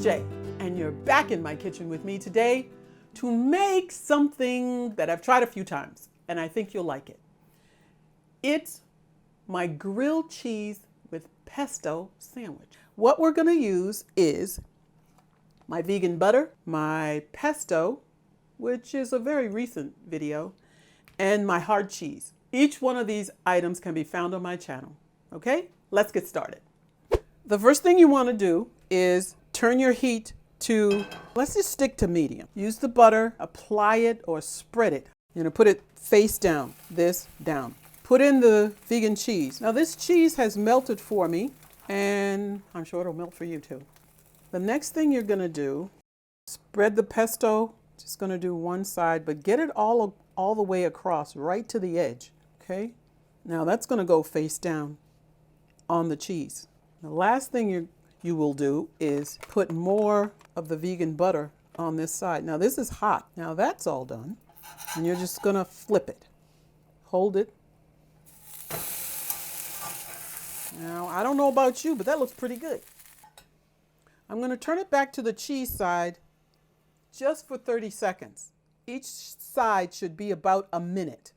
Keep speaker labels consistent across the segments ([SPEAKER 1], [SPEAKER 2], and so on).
[SPEAKER 1] J, and you're back in my kitchen with me today to make something that I've tried a few times, and I think you'll like it. It's my grilled cheese with pesto sandwich. What we're gonna use is my vegan butter, my pesto, which is a very recent video, and my hard cheese. Each one of these items can be found on my channel. Okay, let's get started. The first thing you want to do is turn your heat to, let's just stick to medium. Use the butter, apply it or spread it. You're gonna put it face down, this down. Put in the vegan cheese. Now this cheese has melted for me, and I'm sure it'll melt for you too. The next thing you're gonna do, spread the pesto, just gonna do one side, but get it all the way across, right to the edge, okay? Now that's gonna go face down on the cheese. The last thing you will do is put more of the vegan butter on this side. Now this is hot. Now that's all done, and you're just gonna flip it. Hold it. Now, I don't know about you, but that looks pretty good. I'm going to turn it back to the cheese side just for 30 seconds. Each side should be about a minute.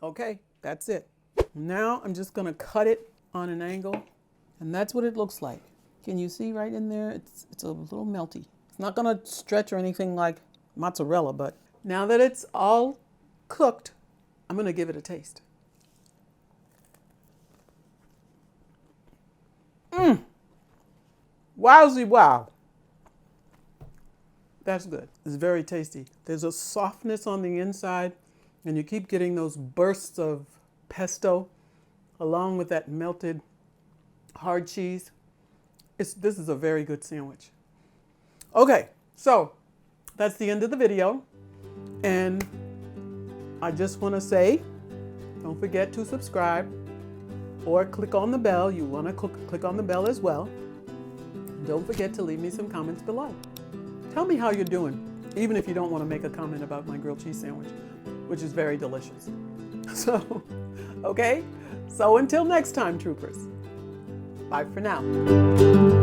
[SPEAKER 1] Okay, that's it. Now I'm just going to cut it on an angle, and that's what it looks like. Can you see right in there? It's a little melty. It's not going to stretch or anything like mozzarella, but now that it's all cooked, I'm going to give it a taste. Wowzy wow. That's good. It's very tasty. There's a softness on the inside, and you keep getting those bursts of pesto along with that melted hard cheese. This is a very good sandwich. Okay, so that's the end of the video. And I just want to say, don't forget to subscribe or click on the bell. You want to click on the bell as well. Don't forget to leave me some comments below. Tell me how you're doing, even if you don't want to make a comment about my grilled cheese sandwich, which is very delicious. So, okay? So until next time, troopers. Bye for now.